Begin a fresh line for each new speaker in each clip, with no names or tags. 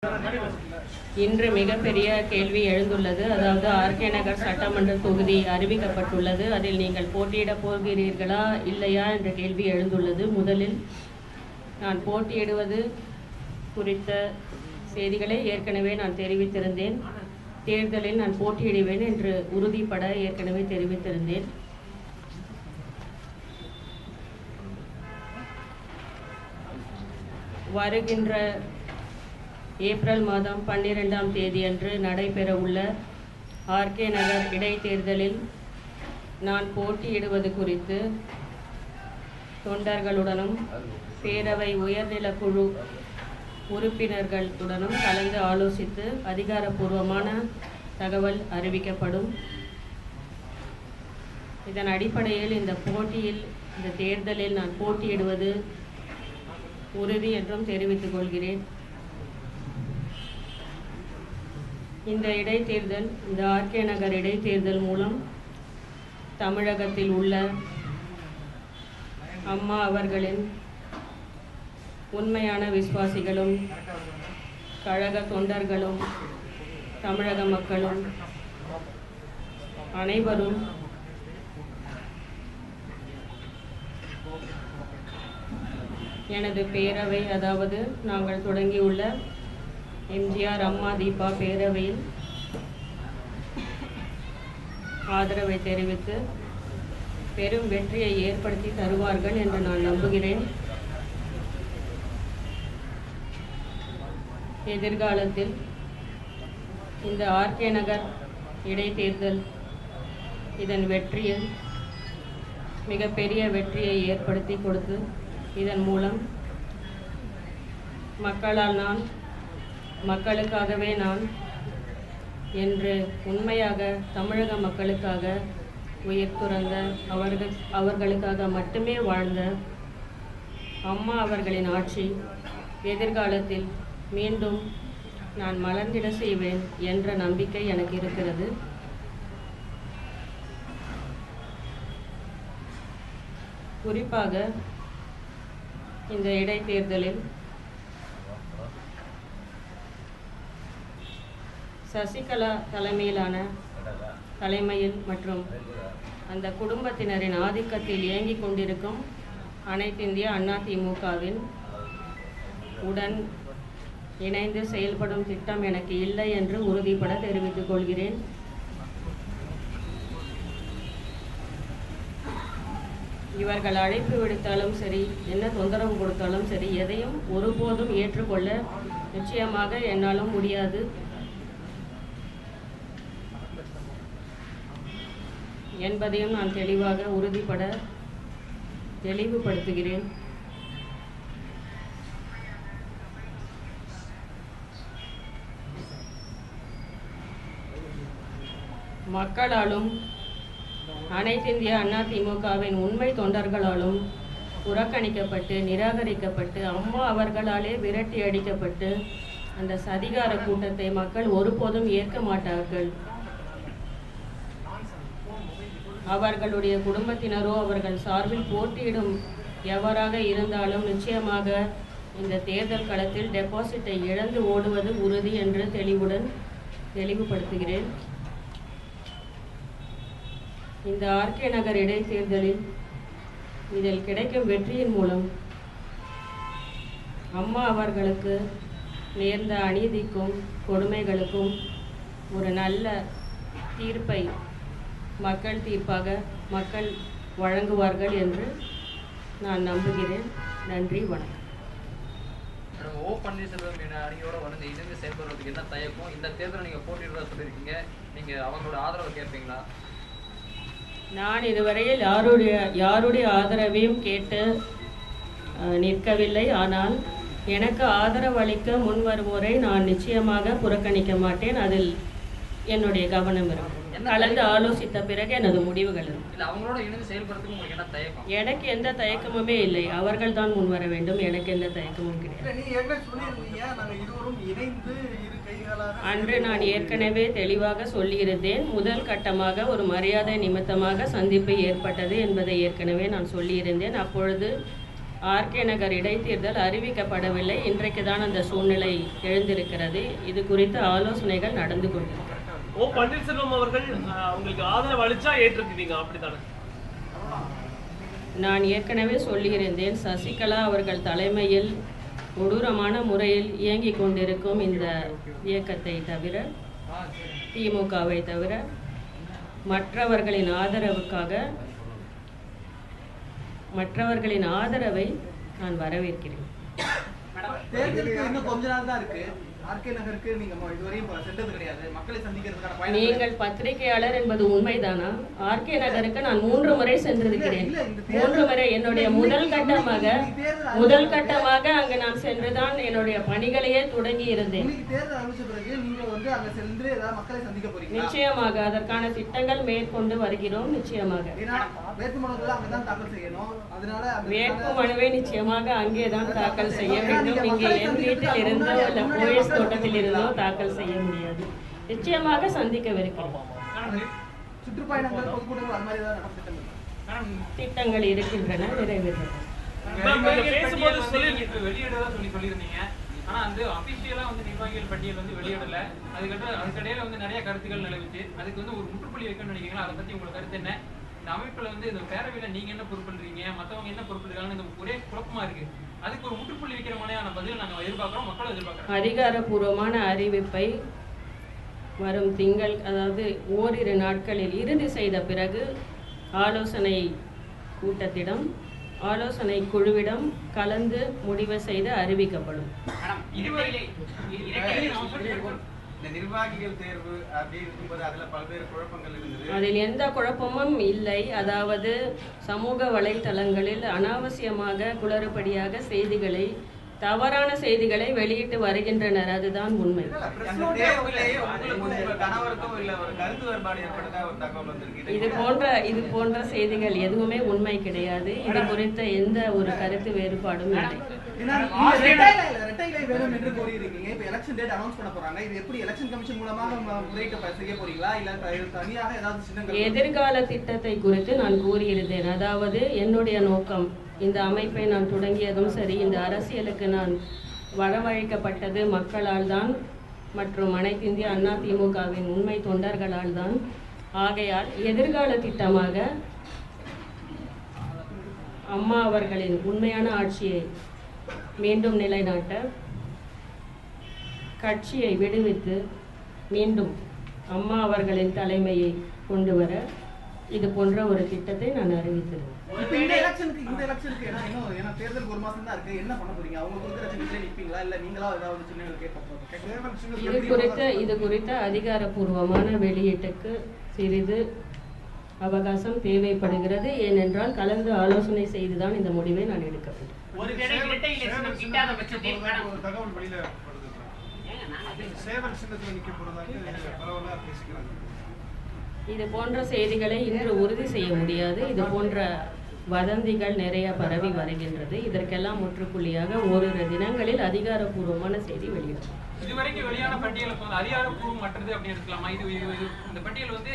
இன்று மிகப்பெரிய கேள்வி எழுந்துள்ளது. அதாவது ஆர்கே நகர் சட்டமன்ற தொகுதி அறிவிக்கப்பட்டுள்ளது. அதில் நீங்கள் போட்டியிடப் போகிறீர்களா இல்லையா என்ற கேள்வி எழுந்துள்ளது. முதலில் நான் போட்டியிடுவது குறித்த செய்திகளை ஏற்கனவே நான் தெரிவித்திருந்தேன். தேர்தலில் நான் போட்டியிடுவேன் என்று உறுதிப்பட ஏற்கனவே தெரிவித்திருந்தேன். வருகின்ற ஏப்ரல் மாதம் 12ஆம் தேதி அன்று நடைபெறவுள்ள ஆர்கே நகர் இடைத்தேர்தலில் நான் போட்டியிடுவது குறித்து தொண்டர்களுடனும் பேரவை உயர்நில குழு உறுப்பினர்களுடனும் கலந்து ஆலோசித்து அதிகாரப்பூர்வமான தகவல் அறிவிக்கப்படும். இதன் அடிப்படையில் இந்த தேர்தலில் நான் போட்டியிடுவது உறுதி என்றும் தெரிவித்துக் கொள்கிறேன். இந்த ஆர்கே நகர் இடைத்தேர்தல் மூலம் தமிழகத்தில் உள்ள அம்மா அவர்களின் உண்மையான விசுவாசிகளும் கழக தொண்டர்களும் தமிழக மக்களும் அனைவரும் எனது பேரவை, அதாவது நாங்கள் தொடங்கியுள்ள எம்ஜிஆர் அம்மா தீபா பேரவையில் ஆதரவை தெரிவித்து பெரும் வெற்றியை ஏற்படுத்தி தருவார்கள் என்று நான் நம்புகிறேன். எதிர்காலத்தில் இந்த ஆர்கே நகர் இடைத்தேர்தல் இதன் வெற்றியில் மிகப்பெரிய வெற்றியை ஏற்படுத்தி கொடுத்து இதன் மூலம் மக்களுக்காகவே நான் என்று உண்மையாக தமிழக மக்களுக்காக உயிர் துறந்த அவர்களுக்காக மட்டுமே வாழ்ந்த அம்மா அவர்களின் ஆட்சி எதிர்காலத்தில் மீண்டும் நான் மலர்ந்திட செய்வேன் என்ற நம்பிக்கை எனக்கு இருக்கிறது. குறிப்பாக இந்த இடைத்தேர்தலில் சசிகலா தலைமையில் மற்றும் அந்த குடும்பத்தினரின் ஆதிக்கத்தில் இயங்கிக் கொண்டிருக்கும் அனைத்திந்திய அண்ணா திமுகவின் உடன் இணைந்து செயல்படும் திட்டம் எனக்கு இல்லை என்று உறுதிபட தெரிவித்துக் கொள்கிறேன். இவர்கள் அழைப்பு விடுத்தாலும் சரி, என்ன தொந்தரவு கொடுத்தாலும் சரி, எதையும் ஒருபோதும் ஏற்றுக்கொள்ள நிச்சயமாக என்னாலும் முடியாது என்பதையும் நான் தெளிவாக உறுதிபட தெளிவுபடுத்துகிறேன். மக்களாலும் அனைத்திந்திய அண்ணா திமுகவின் உண்மை தொண்டர்களாலும் புறக்கணிக்கப்பட்டு நிராகரிக்கப்பட்டு அம்மா அவர்களாலே விரட்டி அடிக்கப்பட்டு அந்த சதிகார கூட்டத்தை மக்கள் ஒருபோதும் ஏற்க மாட்டார்கள். அவர்களுடைய குடும்பத்தினரோ அவர்கள் சார்பில் போட்டியிடும் எவராக இருந்தாலும் நிச்சயமாக இந்த தேர்தல் களத்தில் டெபாசிட்டை இழந்து ஓடுவது உறுதி என்று தெளிவுபடுத்துகிறேன். இந்த ஆர்கே நகர் இடைத்தேர்தலில் இதில் கிடைக்கும் வெற்றியின் மூலம் அம்மா அவர்களுக்கு நேர்ந்த அநீதிக்கும் கொடுமைகளுக்கும் ஒரு நல்ல தீர்ப்பை மக்கள் தீர்ப்பாக மக்கள் வழங்குவார்கள் என்று நான் நம்புகிறேன். நன்றி, வணக்கம்.
ஓ பன்னீர்செல்வம் அணியோட வந்து இணைந்து செயல்படுறதுக்கு என்ன தயக்கம்? இந்த தேர்தலை நீங்கள் போட்டியிடுறதா சொல்லியிருக்கீங்க, நீங்கள் அவங்களோட ஆதரவை கேட்பீங்களா?
நான் இதுவரையில் யாருடைய ஆதரவையும் கேட்டு நிற்கவில்லை. ஆனால் எனக்கு ஆதரவு அளிக்க முன் வருவோரை நான் நிச்சயமாக புறக்கணிக்க மாட்டேன். அதில் என்னுடைய கவனம் இருக்கும். கலந்து ஆலோசித்த பிறகு எனது முடிவுகள் இருக்கும்.
அவங்களோட இணைந்து செயல்படுறதுக்கு உங்களுக்கு என்ன தயக்கம்?
எனக்கு எந்த தயக்கமுமே இல்லை. அவர்கள் தான் முன் வர வேண்டும். எனக்கு எந்த தயக்கமும் கிடையாது. அன்று நான் ஏற்கனவே தெளிவாக சொல்லியிருந்தேன். முதல் கட்டமாக ஒரு மரியாதை நிமித்தமாக சந்திப்பு ஏற்பட்டது என்பதை ஏற்கனவே நான் சொல்லியிருந்தேன். அப்பொழுது ஆர்கே நகர் இடைத்தேர்தல் அறிவிக்கப்படவில்லை. இன்றைக்கு தான் அந்த சூழ்நிலை எழுந்திருக்கிறது. இது குறித்த ஆலோசனைகள் நடந்து கொண்டிருக்கிறது.
ஓ பன்னீர்செல்வம் அவர்கள் உங்களுக்கு ஆதரவு அளிச்சா ஏற்றிருக்கீங்க, அப்படித்தானே?
நான் ஏற்கனவே சொல்லியிருந்தேன், சசிகலா அவர்கள் தலைமையில் கொடூரமான முறையில் இயங்கிக் கொண்டிருக்கும் இந்த இயக்கத்தை தவிர, திமுகவை தவிர மற்றவர்களின் ஆதரவை நான் வரவேற்கிறேன்.
தேர்தலுக்கு இன்னும் கொஞ்ச நாள் தான் இருக்கு. ஆர்கே நகருக்கு நீங்க இதுவரையும் சென்றது கிடையாது. மக்களை சந்திக்கிறதுக்கான பயணம்.
நீங்கள் பத்திரிகையாளர் என்பது உண்மைதானா? ஆர்கே நகருக்கு நான் 3 முறை சென்றிருக்கிறேன். 3 முறை என்னுடைய முதல் கட்டமாக அங்கு நான் சென்றுதான் என்னுடைய பணிகளையே தொடங்கி இருந்தேன்.
தேர்தல் அறிவிச்ச பிறகு நீங்க வந்து அங்க சென்று ஏதாவது மக்களை சந்திக்க போறீங்க?
நிச்சயமாக அதற்கான திட்டங்கள் மேற்கொண்டு வருகிறோம். நிச்சயமாக
வேட்புமனுக்களை அங்கதான் தாக்கல் செய்யணும். அதனால
வேட்புமனுவை நிச்சயமாக அங்கேதான் தாக்கல் செய்ய வேண்டும். இங்கே என் வீட்டில் இருந்தோ இல்ல போயஸ் தோட்டத்தில் இருந்தோ தாக்கல் செய்ய முடியாது. நிச்சயமாக சந்திக்கவிருக்கிறோம்.
சுற்றுப்பயணங்கள், பொதுக்கூட்டங்கள் அது மாதிரி ஏதாவது
திட்டங்கள் இருக்கின்றன, நிறைவேறும்.
சொல்லியிருந்தீங்க. ஆனா வந்து அபிஷியலா வந்து நிர்வாகிகள் பட்டியல் வந்து வெளியிடல. அதுக்கடையில வந்து நிறைய கருத்துக்கள் நிலவுச்சு. அதுக்கு வந்து ஒரு முற்றுப்புள்ளி வைக்கணும்னு நினைக்கிறீங்களா? அதை பத்தி உங்களுக்கு கருத்து என்ன? இந்த அமைப்புல வந்து இந்த பேரவையில நீங்க என்ன பொறுப்புறீங்க, மத்தவங்க என்ன பொறுப்புறாங்கன்னு இந்த ஒரே குழப்பமா இருக்கு. அதுக்கு ஒரு முற்றுப்புள்ளி வைக்கிற மாதிரியான பதில் நாங்க எதிர்பார்க்கிறோம், மக்களும் எதிர்பார்க்கிறோம்.
அதிகாரப்பூர்வமான அறிவிப்பை வரும் திங்கள், அதாவது ஓரிரு நாட்களில் இறுதி செய்த பிறகு ஆலோசனை குழுவிடம் கலந்து முடிவு செய்து அறிவிக்கப்படும்.
நிர்வாகிகள் தேர்வு அப்படி இருக்கும்போது அதுல பல்வேறு குழப்பங்கள் இருந்தது.
அதில் எந்த குழப்பமும் இல்லை. அதாவது சமூக வலைத்தளங்களில் அனாவசியமாக குளறுபடியாக தவறான செய்திகளை வெளியிட்டு வருகின்றனர். அதுதான் உண்மை. இது போன்ற செய்திகள் எதுவுமே உண்மை கிடையாது. இது குறித்த எந்த ஒரு கருத்து வேறுபாடும் இல்லை. எதிர்கால திட்டத்தை குறித்து நான் கூறியிருந்தேன். அதாவது என்னுடைய நோக்கம், இந்த அமைப்பை நான் தொடங்கியதும் சரி, இந்த அரசியலுக்கு நான் வரவழைக்கப்பட்டது மக்களால் தான் மற்றும் அனைத்து இந்திய அண்ணா திமுகவின் உண்மை தொண்டர்களால் தான். ஆகையால் எதிர்கால திட்டமாக அம்மா அவர்களின் உண்மையான ஆட்சியை மீண்டும் நிலைநாட்ட, கட்சியை விடுவித்து மீண்டும் அம்மா அவர்களின் தலைமையை கொண்டு வர இது போன்ற ஒரு திட்டத்தை நான் அறிவித்திருந்தேன். இது குறித்த அதிகாரப்பூர்வமான வெளியீட்டுக்கு சிறிது அவகாசம் தேவைப்படுகிறது. ஏனென்றால் கலந்து ஆலோசனை செய்துதான் இந்த முடிவை நான் எடுக்க வேண்டும். இது போன்ற செய்திகளை இன்று உறுதி செய்ய முடியாது. இது போன்ற வதந்திகள் நிறைய பரவி வருகின்றது. இதற்கெல்லாம் முற்றுப்புள்ளியாக ஓரிரு தினங்களில் அதிகாரப்பூர்வமான செய்தி வெளியிடும்.
இதுவரைக்கும் வெளியான பட்டியலுக்கு வந்து அதிகாரப்பூர்வமற்றது அப்படி இருக்கலாமா? இந்த பட்டியல் வந்து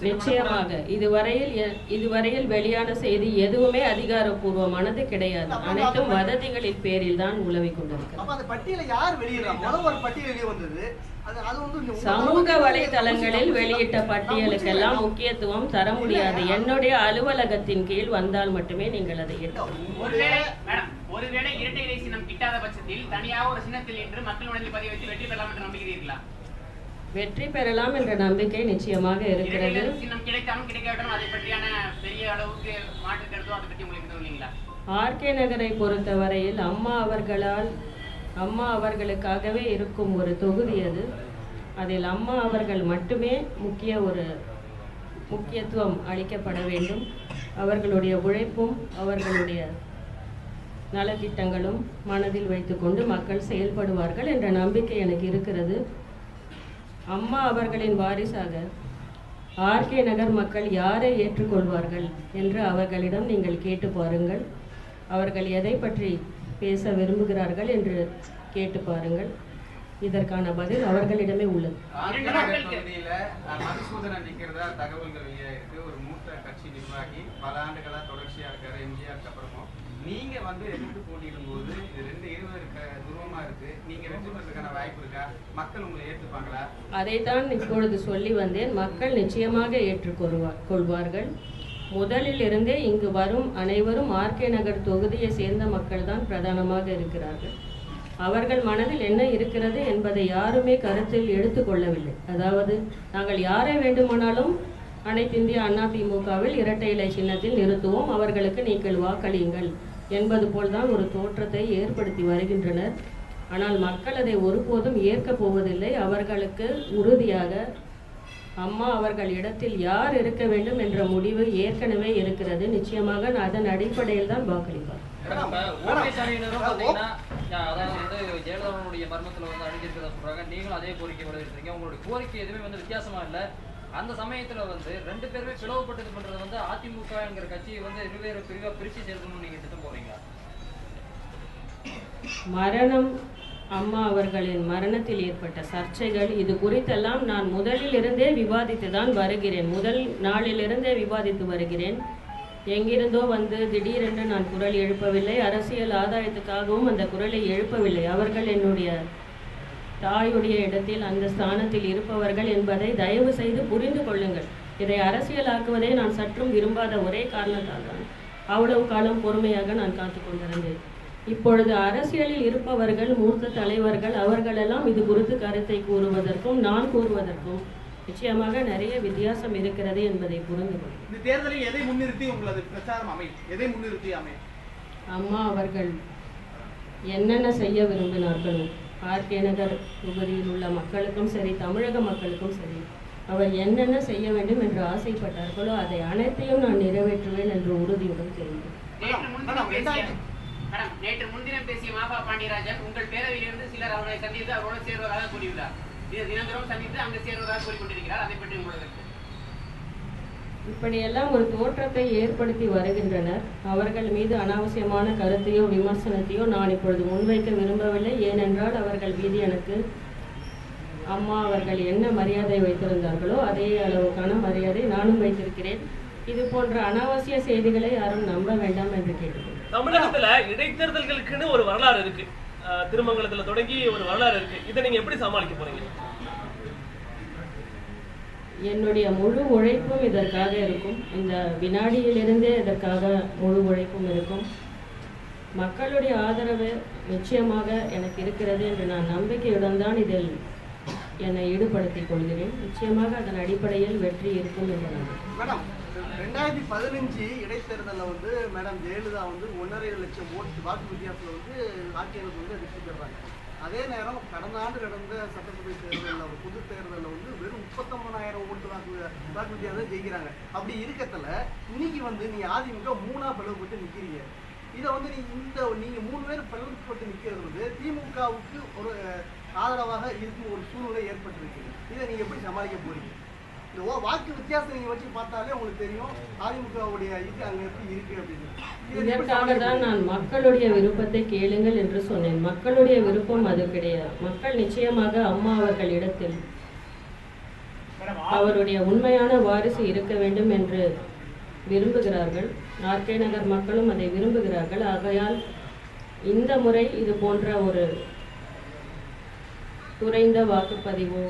நிச்சயமாக இதுவரையில் வெளியான செய்தி எதுவுமே அதிகாரப்பூர்வமானது கிடையாது. அனைத்தும் வதந்திகளின் பேரில் தான் உலவிக் கொண்டிருக்கிறது. சமூக வலைதளங்களில் வெளியிட்ட பட்டியலுக்கெல்லாம் முக்கியத்துவம் தர முடியாது. என்னுடைய அலுவலகத்தின் கீழ் வந்தால் மட்டுமே நீங்கள் அதை
ஒருவேளை இரட்டை இலை சின்னம் கிட்டாத பட்சத்தில் தனியாக ஒரு சின்னத்தில் என்று மக்கள் மனதில் பதிய வைத்து வெற்றி பெறலாம் என்று நம்புகிறீர்களா?
வெற்றி பெறலாம் என்ற நம்பிக்கை நிச்சயமாக இருக்கிறது.
சின்னம் கிடைத்தாலும் கிடைக்காவிட்டாலும் அதை பற்றியான பெரிய அளவுக்கு மாற்று கருத்தோ அதை பற்றி உங்களுக்கு எதுவும் இல்லைங்களா?
ஆர்கே நகரை பொறுத்தவரையில் அம்மா அவர்களுக்காகவே இருக்கும் ஒரு தொகுதி அது. அதில் அம்மா அவர்கள் மட்டுமே முக்கியத்துவம் அளிக்கப்பட வேண்டும். அவர்களுடைய உழைப்பும் அவர்களுடைய நலத்திட்டங்களும் மனதில் வைத்துக்கொண்டு மக்கள் செயல்படுவார்கள் என்ற நம்பிக்கை எனக்கு இருக்கிறது. அம்மா அவர்களின் வாரிசாக ஆர்கே நகர் மக்கள் யாரை ஏற்றுக்கொள்வார்கள் என்று அவர்களிடம் நீங்கள் கேட்டு பாருங்கள். அவர்கள் எதை பற்றி பேச விரும்புகிறார்கள் என்று கேட்டு பாருங்கள். இதற்கான பதில் அவர்களிடமே உள்ளது.
தொகுதியில மதுசூதனை நிக்கிறதா தகவல்கள் வெளியாயிருக்கு. ஒரு மூத்த கட்சி நிர்வாகி பல ஆண்டுகளா தொடர்ச்சியா இருக்காரு. எம்ஜிஆருக்கு அப்புறமும் நீங்க வந்து எதிர்த்து போட்டியிடும் போது இது 2 துருவமா இருக்கு. நீங்க வெற்றி பெறதுக்கான வாய்ப்பு இருக்கா? மக்கள் உங்களை ஏற்றுப்பாங்களா?
அதைத்தான் இப்பொழுது சொல்லி வந்தேன். மக்கள் நிச்சயமாக ஏற்றுக்கொள்வார்கள். முதலில் இருந்தே இங்கு வரும் அனைவரும் ஆர்கே நகர் தொகுதியை சேர்ந்த மக்கள் தான் பிரதானமாக இருக்கிறார்கள். அவர்கள் மனதில் என்ன இருக்கிறது என்பதை யாருமே கருத்தில் எடுத்துக்கொள்ளவில்லை. அதாவது நாங்கள் யாரை வேண்டுமானாலும் அனைத்து இந்திய அண்ணா திமுகவில் இரட்டை இலை சின்னத்தில் நிறுத்துவோம், அவர்களுக்கு நீங்கள் வாக்களியுங்கள் என்பது போல்தான் ஒரு தோற்றத்தை ஏற்படுத்தி வருகின்றனர். ஆனால் மக்கள் அதை ஒருபோதும் ஏற்கப் போவதில்லை. அவர்களுக்கு உறுதியாக அம்மா அவர்கள் இடத்தில் யார் இருக்க வேண்டும் என்ற முடிவு ஏற்கனவே இருக்கிறது. நிச்சயமாக அதன் அடிப்படையில் தான் வாக்களிப்பார்.
ஓபிஎஸ் அணியினரும் பார்த்தீங்கன்னா அதாவது வந்து ஜெயலலிதாவுடைய மர்மத்தில் வந்து அணிஞ்சிருக்கிறதா சொல்றாங்க. நீங்களும் அதே கோரிக்கை வலியுறுத்துறீங்க. உங்களுடைய கோரிக்கை எதுவுமே வந்து வித்தியாசமா இல்லை. அந்த சமயத்துல வந்து 2 பேருமே பிளவுபட்டது பண்றது வந்து அதிமுக என்கிற கட்சியை வந்து 2 பிரிவா பிரிச்சு சேர்க்கணும்னு நீங்க திட்டம் போறீங்களா?
மரணம், அம்மா அவர்களின் மரணத்தில் ஏற்பட்ட சர்ச்சைகள், இது குறித்தெல்லாம் நான் முதலில் இருந்தே விவாதித்து தான் வருகிறேன். முதல் நாளிலிருந்தே விவாதித்து வருகிறேன். எங்கிருந்தோ வந்து திடீரென்று நான் குரல் எழுப்பவில்லை. அரசியல் ஆதாயத்துக்காகவும் அந்த குரலை எழுப்பவில்லை. அவர்கள் என்னுடைய தாயுடைய இடத்தில் அந்த ஸ்தானத்தில் இருப்பவர்கள் என்பதை தயவு செய்து புரிந்து கொள்ளுங்கள். இதை அரசியலாக்குவதை நான் சற்றும் விரும்பாத ஒரே காரணத்தால் தான் அவ்வளவு காலம் பொறுமையாக நான் காத்து கொண்டிருந்தேன். இப்பொழுது அரசியலில் இருப்பவர்கள், மூத்த தலைவர்கள், அவர்களெல்லாம் இது குறித்து கருத்தை கூறுவதற்கும் நான் கூறுவதற்கும் நிச்சயமாக நிறைய வித்தியாசம் இருக்கிறது என்பதை புரிந்து கொள்ளுங்கள்.
இந்த தேர்தலில் எதை முன்னிறுத்தி உங்களது பிரச்சாரம் அமையும்? எதை முன்னிறுத்தி அமையும்?
அம்மா அவர்கள் என்னென்ன செய்ய விரும்பினார்களோ, ஆர்கே நகர் தொகுதியில் உள்ள மக்களுக்கும் சரி, தமிழக மக்களுக்கும் சரி, அவர் என்னென்ன செய்ய வேண்டும் என்று ஆசைப்பட்டார்களோ அதை அனைத்தையும் நான் நிறைவேற்றுவேன் என்று உறுதியுடன் தெரிவித்தேன்.
நேற்று முன்தினம் பேசிய மாபா பாண்டியராஜன் உங்கள் பேரவையிலிருந்து சிலர் அவர்களை சந்தித்து அவரோடு சேர்வதாக கூறியுள்ளார். இது தினந்தோறும் சந்தித்து அங்கு சேர்வதாக கூறிக்கொண்டிருக்கிறார். அதை பற்றி உங்களுக்கு
இப்படியெல்லாம் ஒரு தோற்றத்தை ஏற்படுத்தி வருகின்றனர். அவர்கள் மீது அனாவசியமான கருத்தையோ விமர்சனத்தையோ நான் இப்பொழுது முன்வைக்க விரும்பவில்லை. ஏனென்றால் அவர்கள் மீது எனக்கு அம்மா அவர்கள் என்ன மரியாதை வைத்திருந்தார்களோ அதே அளவுக்கான மரியாதை நானும் வைத்திருக்கிறேன். இது போன்ற அனாவசிய செய்திகளை யாரும் நம்ப வேண்டாம் என்று கேட்டுக்கொள்கிறேன்.
தமிழகத்துல இடைத்தேர்தல்களுக்குன்னு ஒரு வரலாறு இருக்கு. திருமங்கலத்துல தொடங்கி ஒரு வரலாறு இருக்கு. இதை நீங்க எப்படி சமாளிக்க போறீங்க?
என்னுடைய முழு உழைப்பும் இதற்காக இருக்கும். இந்த வினாடியிலிருந்தே இதற்காக முழு உழைப்பும் இருக்கும். மக்களுடைய ஆதரவு நிச்சயமாக எனக்கு இருக்கிறது என்று நான் நம்பிக்கையுடன் தான் இதில் என்னை ஈடுபடுத்திக் கொள்கிறேன். நிச்சயமாக அதன் அடிப்படையில் வெற்றி இருக்கும் என்று நம்புகிறேன்.
மேடம், 2015 இடைத்தேர்தலில் வந்து மேடம் ஜெயலலிதா வந்து 1.5 லட்சம் வாக்கு வித்தியாசத்தில் வந்து ஆட்சியாளர் வந்து வெற்றி பெறாங்க. அதே நேரம் கடந்த ஆண்டு நடந்த சட்டசபை தேர்தலில் பொது தேர்தலில் வந்து வெறும் 39,000 ஓட்டு வாக்கு வித்தியாசம் ஜெயிக்கிறாங்க. அப்படி இருக்கத்துல இன்னைக்கு வந்து நீ அதிமுக 3ஆ பிளவுபட்டு நிற்கிறீங்க. இதை வந்து நீங்க 3 பேர் பிளவுபட்டு நிற்கிறது வந்து திமுகவுக்கு ஒரு ஆதரவாக இருக்கும் ஒரு சூழ்நிலை ஏற்பட்டிருக்கு. இதை நீங்க எப்படி சமாளிக்க போறீங்க? இந்த வாக்கு வித்தியாசம் நீங்க வச்சு பார்த்தாலே உங்களுக்கு தெரியும் அதிமுகவுடைய இது அங்க எப்படி இருக்கு அப்படின்னு.
இதற்காக தான் நான் மக்களுடைய விருப்பத்தை கேளுங்கள் என்று சொன்னேன். மக்களுடைய விருப்பம் அது கிடையாது. மக்கள் நிச்சயமாக அம்மா அவர்கள் இடத்தில் அவருடைய உண்மையான வாரிசு இருக்க வேண்டும் என்று விரும்புகிறார்கள். ஆர்கே நகர் மக்களும் அதை விரும்புகிறார்கள். ஆகையால் இந்த முறை இது போன்ற ஒரு குறைந்த வாக்குப்பதிவோ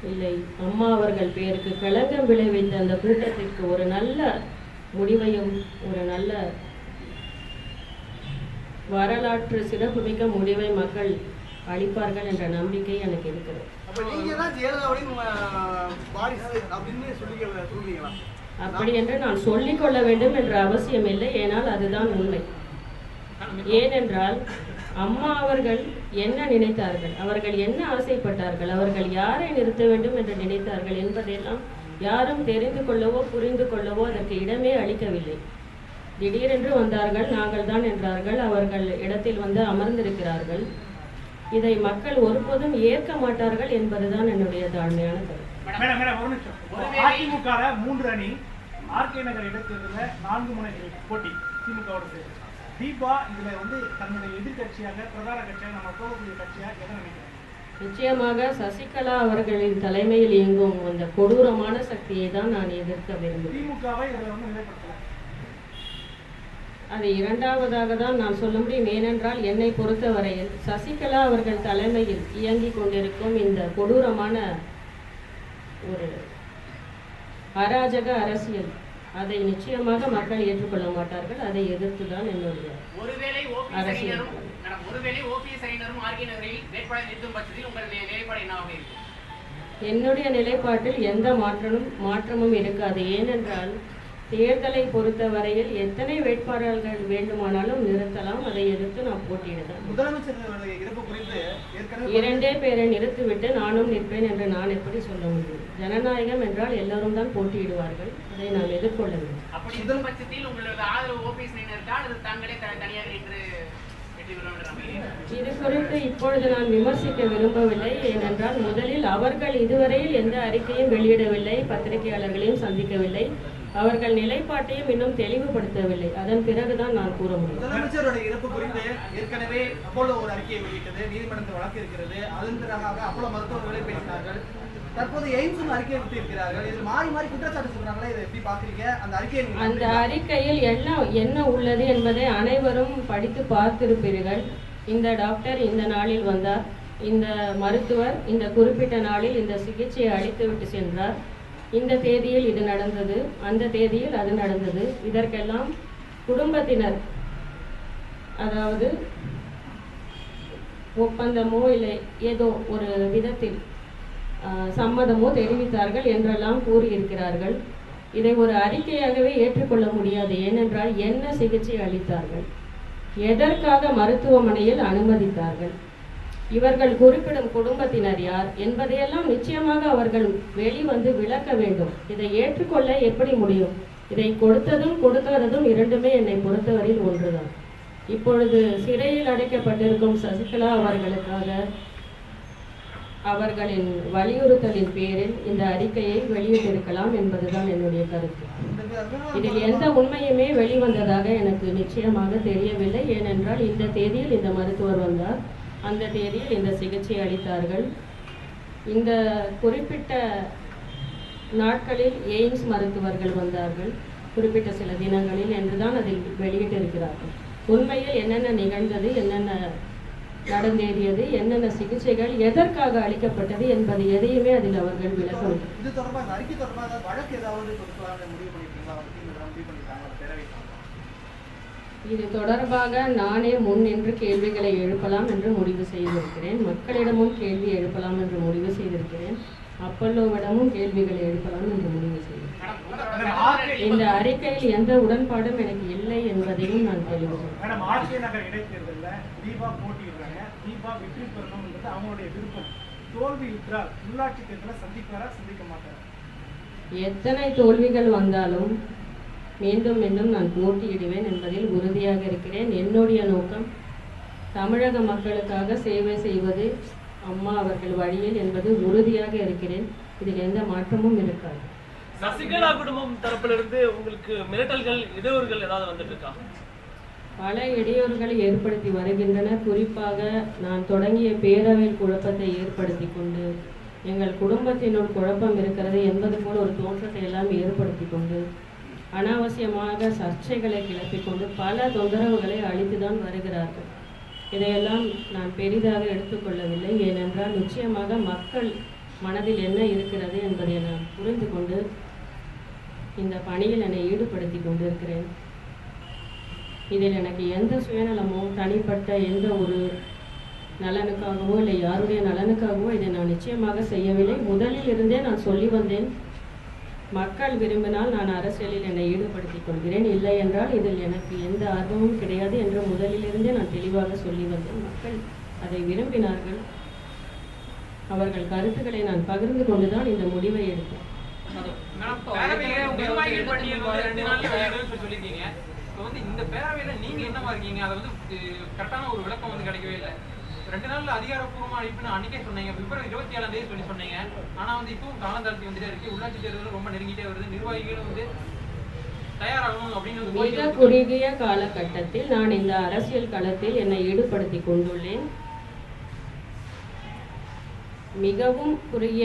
இல்லை அம்மா அவர்கள் பேருக்கு களங்கம் விளைவித்த அந்த கூட்டத்திற்கு ஒரு நல்ல முடிவையும் ஒரு நல்ல வரலாற்று சிறப்புமிக்க முடிவை மக்கள் அளிப்பார்கள் என்ற நம்பிக்கை எனக்கு இருக்கிறது. அப்படி என்று நான் சொல்லிக் கொள்ள வேண்டும் என்ற அவசியம் இல்லை. ஏனால் அதுதான் உண்மை. ஏனென்றால் அம்மா அவர்கள் என்ன நினைத்தார்கள், அவர்கள் என்ன ஆசைப்பட்டார்கள், அவர்கள் யாரை நிறுத்த வேண்டும் என்று நினைத்தார்கள் என்பதெல்லாம் யாரும் தெரிந்து கொள்ளவோ புரிந்து கொள்ளவோ அதற்கு இடமே அளிக்கவில்லை. திடீரென்று வந்தார்கள், நாங்கள் தான் என்றார்கள், அவர்கள் இடத்தில் வந்து அமர்ந்திருக்கிறார்கள். இதை மக்கள் ஒருபோதும் ஏற்க மாட்டார்கள் என்பதுதான் என்னுடைய தாழ்மையான கருத்து.
அதிமுக 3 அணி, ஆர்கே நகர் இடைத்தேர்தலில் 4 முனை போட்டி திமுகவோட சேர்த்து. தீபா இதுல வந்து தன்னுடைய எதிர்கட்சியாக பிரதான கட்சியாக நம்ம போகக்கூடிய கட்சியாக எதை நினைக்கிறோம்?
நிச்சயமாக சசிகலா அவர்களின் தலைமையில் இயங்கும் அந்த கொடூரமான சக்தியை தான் நான் எதிர்க்க விரும்புகிறேன்.
திமுகவை இதில் வந்து நிலைப்படுத்தலாம்.
அது இரண்டாவதாக தான் நான் சொல்ல முடியும். ஏனென்றால் என்னை பொறுத்தவரையில் சசிகலா அவர்கள் தலைமையில் இயங்கிக் கொண்டிருக்கும் இந்த கொடூரமான ஒரு அராஜக அரசியல், அதை நிச்சயமாக மக்கள் ஏற்றுக்கொள்ள மாட்டார்கள். அதை எதிர்த்து தான் என்னுடைய
ஒருவேளை
அரசியல்.
ஓபிஎஸ் அணியினரும் ஆர்கே நகரில் வேட்பாளர் நிறுத்தும் பட்சத்தில் உங்கள் நிலைப்பாடு என்னவாக இருக்கும்?
என்னுடைய நிலைப்பாட்டில் எந்த மாற்றமும் இருக்காது. ஏனென்றால் தேர்தலை பொறுத்தவரையில் எத்தனை வேட்பாளர்கள் வேண்டுமானாலும் நிறுத்தலாம். அதை எதிர்த்து நான் போட்டியிடுவேன்.
முதலமைச்சர் இறப்பு குறித்து ஏற்கனவே
2 பேரை நிறுத்திவிட்டு நானும் நிற்பேன் என்று நான் எப்படி சொல்ல முடியும்? ஜனநாயகம் என்றால் எல்லோரும் தான் போட்டியிடுவார்கள். அதை நாம் எதிர்கொள்ள வேண்டும்.
அப்படி இருக்கும் பட்சத்தில் உங்களோட ஆதரவு ஓபிஎஸ் அணியினருக்கா அல்லது தாங்களே தனியாக என்று
இது குறித்து இப்பொழுது நான் விமர்சிக்க விரும்பவில்லை. ஏனென்றால் முதலில் அவர்கள் இதுவரையில் எந்த அறிக்கையும் வெளியிடவில்லை, பத்திரிகையாளர்களையும் சந்திக்கவில்லை, அவர்கள் நிலைப்பாட்டையும் இன்னும் தெளிவுபடுத்தவில்லை. அதன் பிறகுதான் நான் கூற முடியும்.
முதலமைச்சருடைய இறப்பு குறித்து ஏற்கனவே அப்போலோ ஒரு அறிக்கையை வெளியிட்டது, நீதிமன்றத்தில் வழக்கு இருக்கிறது. அதன் பிறகாக அப்போலோ மருத்துவர்களை பேசினார்கள். தற்போது எய்ம்ஸும் அறிக்கை விட்டு இருக்கிறார்கள். இது மாறி மாறி குற்றச்சாட்டு சொல்றாங்களே, இதை எப்படி பாக்குறீங்க? அந்த
அறிக்கையில் என்ன உள்ளது என்பதை அனைவரும் படித்து பார்த்திருப்பீர்கள். இந்த டாக்டர் இந்த நாளில் வந்தார், இந்த மருத்துவர் இந்த குறிப்பிட்ட நாளில் இந்த சிகிச்சையை அளித்துவிட்டு சென்றார், இந்த தேதியில் இது நடந்தது, அந்த தேதியில் அது நடந்தது. இதற்கெல்லாம் குடும்பத்தினர், அதாவது ஒப்பந்தமோ இல்லை ஏதோ ஒரு விதத்தில் சம்மதமோ தெரிவித்தார்கள் என்றெல்லாம் கூறியிருக்கிறார்கள். இதை ஒரு அறிக்கையாகவே ஏற்றுக்கொள்ள முடியாது. ஏனென்றால் என்ன சிகிச்சை அளித்தார்கள், எதற்காக மருத்துவமனையில் அனுமதித்தார்கள், இவர்கள் குறிப்பிடும் குடும்பத்தினர் யார் என்பதையெல்லாம் நிச்சயமாக அவர்கள் வெளிவந்து விளக்க வேண்டும். இதை ஏற்றுக்கொள்ள எப்படி முடியும்? இதை கொடுத்ததும் கொடுக்காததும் இரண்டுமே என்னை பொறுத்தவரையில் ஒன்றுதான். இப்பொழுது சிறையில் அடைக்கப்பட்டிருக்கும் சசிகலா அவர்களுக்காக அவர்களின் வலியுறுத்தலின் பேரில் இந்த அறிக்கையை வெளியிட்டிருக்கலாம் என்பதுதான் என்னுடைய கருத்து. இதில் எந்த உண்மையுமே வெளிவந்ததாக எனக்கு நிச்சயமாக தெரியவில்லை. ஏனென்றால் இந்த தேதியில் இந்த மருத்துவர் வந்தார், அந்த தேதியில் இந்த சிகிச்சை அளித்தார்கள், இந்த குறிப்பிட்ட நாட்களில் எய்ம்ஸ் மருத்துவர்கள் வந்தார்கள், குறிப்பிட்ட சில தினங்களில் என்றுதான் அதில் வெளியிட்டிருக்கிறார்கள். உண்மையில் என்னென்ன நிகழ்ந்தது, என்னென்ன நடந்தேறியது, என்னென்ன சிகிச்சைகள் எதற்காக அளிக்கப்பட்டது என்பது எதையுமே அதில் அவர்கள் விளக்கவில்லை.
இது தொடர்பாக அறிக்கை தொடர்பாக வழக்கு ஏதாவது முடிவு பண்ணிருக்கீங்களா?
இது தொடர்பாக நானே முன் நின்று கேள்விகளை எழுப்பலாம் என்று முடிவு செய்திருக்கிறேன். மக்களிடமும் கேள்வி எழுப்பலாம் என்று முடிவு செய்திருக்கிறேன். அப்பல்லோவிடமும் கேள்விகளை எழுப்பலாம் என்று முடிவு செய்திருக்கிறேன். இந்த அறிக்கையில் எந்த உடன்பாடும் எனக்கு இல்லை என்பதையும் நான் தெளிவுபடுத்தேன்.
ஆர்கே நகர் இடைத்தேர்தலில் தீபா போட்டியிடுறாங்க. தீபா வெற்றி பெறணும் என்பது அவங்களுடைய விருப்பம். தோல்வி விட்டால் உள்ளாட்சி தேர்தலை சந்திப்பாரா, சந்திக்க மாட்டாரா?
எத்தனை தோல்விகள் வந்தாலும் மீண்டும் மீண்டும் நான் போட்டியிடுவேன் என்பதில் உறுதியாக இருக்கிறேன். என்னுடைய நோக்கம் தமிழக மக்களுக்காக சேவை செய்வது, அம்மா அவர்கள் வழியில் என்பது உறுதியாக இருக்கிறேன். இதில் எந்த மாற்றமும் இருக்காது.
சசிகலா குடும்பம் தரப்பிலிருந்து உங்களுக்கு மிரட்டல்கள், இடையூறுகள் ஏதாவது வந்துட்டு இருக்கா?
பல இடையூறுகளை ஏற்படுத்தி வருகின்றன. குறிப்பாக நான் தொடங்கிய பேரவையில் குழப்பத்தை ஏற்படுத்தி கொண்டு, எங்கள் குடும்பத்தினுள் குழப்பம் இருக்கிறது என்பது போல ஒரு தோற்றத்தை எல்லாம் ஏற்படுத்தி கொண்டு, அனாவசியமாக சர்ச்சைகளை கிளப்பிக் கொண்டு பல தொந்தரவுகளை அளித்துதான் வருகிறார்கள். இதையெல்லாம் நான் பெரிதாக எடுத்துக்கொள்ளவில்லை. ஏனென்றால் நிச்சயமாக மக்கள் மனதில் என்ன இருக்கிறது என்பதை நான் புரிந்து கொண்டு இந்த பணியில் என்னை ஈடுபடுத்தி கொண்டிருக்கிறேன். இதில் எனக்கு எந்த சுயநலமோ தனிப்பட்ட எந்த ஒரு நலனுக்காகவோ இல்லை யாருடைய நலனுக்காகவோ இதை நான் நிச்சயமாக செய்யவில்லை. முதலில் இருந்தே நான் சொல்லி வந்தேன், மக்கள் விரும்பினால் நான் அரசியலில் என்னை ஈடுபடுத்திக் கொள்கிறேன், இல்லை என்றால் இதில் எனக்கு எந்த ஆர்வமும் கிடையாது என்று முதலிலிருந்தே நான் தெளிவாக சொல்லி வந்தேன். மக்கள் அதை விரும்பினார்கள். அவர்கள் கருத்துக்களை நான் பகிர்ந்து கொண்டுதான் இந்த முடிவை எடுத்தேன்.
நிர்வாகிகள் பட்டியல் 2 நாள்ல வெளியிடுன்னு சொல்லிருக்கீங்க. இந்த பேரவையில நீங்க என்னவா இருக்கீங்க? அதை கரெக்டான ஒரு விளக்கம் கிடைக்கவே இல்லை. 2 நாள்ல அதிகாரப்பூர்வமா அனுப்பின அன்னைக்கே சொன்னீங்க, பிப்ரவரி 27ஆம் தேதி சொன்னீங்க. ஆனா இப்பவும் காலந்தாழ்த்தி வந்துட்டே இருக்கு. உள்ளாட்சி தேர்தலும் ரொம்ப நெருங்கிட்டே வருது. நிர்வாகிகளும் தயாராகணும் அப்படின்னு
மிக குறுகிய காலகட்டத்தில் நான் இந்த அரசியல் களத்தில் என்னை ஈடுபடுத்தி கொண்டுள்ளேன். மிகவும் குறுகிய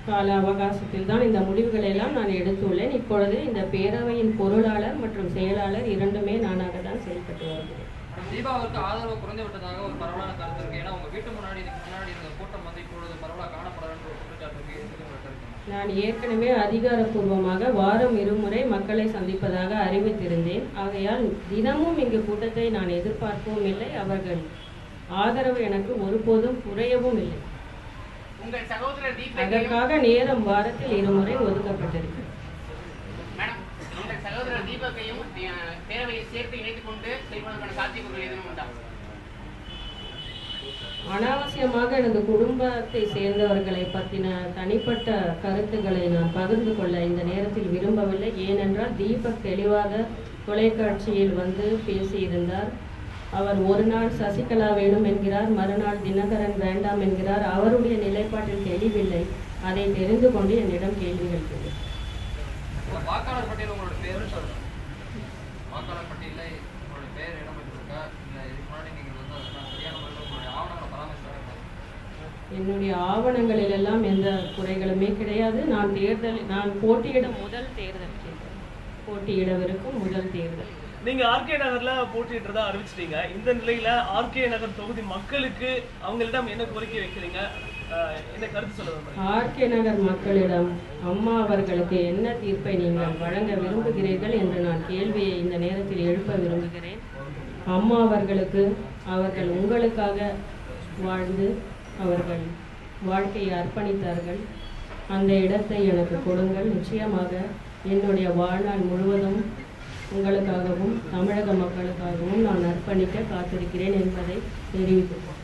கால அவகாசத்தில் தான் இந்த முடிவுகளை எல்லாம் நான் எடுத்துள்ளேன். இப்பொழுது இந்த பேரவையின் பொருளாளர் மற்றும் செயலாளர் இரண்டுமே நானாக தான் செயல்பட்டு வருகிறேன்.
தீபாவிற்கு ஆதரவு குறைந்து விட்டதாக ஒரு பரவலான கருத்து இருக்கு. ஏன்னா உங்க வீட்டு முன்னாடி இதுக்கு முன்னாடி இருந்த கூட்டம் வந்து இப்பொழுது பரவலாக காணப்படலன்ற ஒரு குற்றச்சாட்டு இருக்கு.
நான் ஏற்கனவே அதிகாரப்பூர்வமாக வாரம் 2 முறை மக்களை சந்திப்பதாக அறிவித்திருந்தேன். ஆகையால் தினமும் இங்கு கூட்டத்தை நான் எதிர்பார்க்கவும் இல்லை. அவர்கள் ஆதரவு எனக்கு ஒருபோதும் குறையவும் இல்லை.
உங்கள் சகோதரர் தீபக்கையும்
அதற்காக நேரம் வாரத்தில் 2 முறை ஒதுக்கப்பட்டிருக்கு.
மேடம், உங்கள் சகோதரர் தீபக்கையும் பேரவையை சேர்த்து இணைத்துக் கொண்டு செயல்படுவதற்கான சாத்தியக்கூறுகள் எதுவும் உண்டா?
அனாவசியமாக எனது குடும்பத்தை சேர்ந்தவர்களை பற்றின தனிப்பட்ட கருத்துக்களை நான் பகிர்ந்து கொள்ள இந்த நேரத்தில் விரும்பவில்லை. ஏனென்றால் தீபக் தெளிவாக தொலைக்காட்சியில் வந்து பேசியிருந்தார். அவர் ஒரு நாள் சசிகலா வேணும் என்கிறார், மறுநாள் தினகரன் வேண்டாம் என்கிறார். அவருடைய நிலைப்பாட்டில் தெளிவில்லை. அதை தெரிந்து கொண்டு என்னிடம் கேள்விகள் கேள்வி.
வாக்காளர் பட்டியல் உங்களோட பேர் சொல்லுங்க. வாக்காளர் பட்டியலில் உங்களோட பேர் இடம் பெற்றிருக்கா இல்லை இதுக்கு முன்னாடி நீங்கள் வந்து அதெல்லாம் சரியான முறையில் உங்களுடைய ஆவணங்களை பராமரிச்சாங்க?
என்னுடைய ஆவணங்களில் எல்லாம் எந்த குறைகளுமே கிடையாது. நான் போட்டியிடவிருக்கும் முதல் தேர்தல்.
நீங்க ஆர்கே நகர்ல போட்டியிட்டதா அறிவிச்சிட்டீங்க. இந்த நிலையில ஆர்கே நகர் தொகுதி மக்களுக்கு அவங்களிடம் என்ன கோரிக்கை வைக்கிறீங்க, என்ன கருத்து சொல்லுங்க?
ஆர்கே நகர் மக்களிடம் அம்மா அவர்களுக்கு என்ன தீர்ப்பை நீங்கள் வழங்க விரும்புகிறீர்கள் என்று நான் கேள்வியை இந்த நேரத்தில் எழுப்ப விரும்புகிறேன். அம்மா அவர்களுக்கு அவர்கள் உங்களுக்காக வாழ்ந்து அவர்கள் வாழ்க்கையை அர்ப்பணித்தார்கள். அந்த இடத்தை எனக்கு கொடுங்கள். நிச்சயமாக என்னுடைய வாழ்நாள் முழுவதும் உங்களுக்காகவும் தமிழக மக்களுக்காகவும் நான் அர்ப்பணிக்க காத்திருக்கிறேன் என்பதை தெரிவித்துள்ளேன்.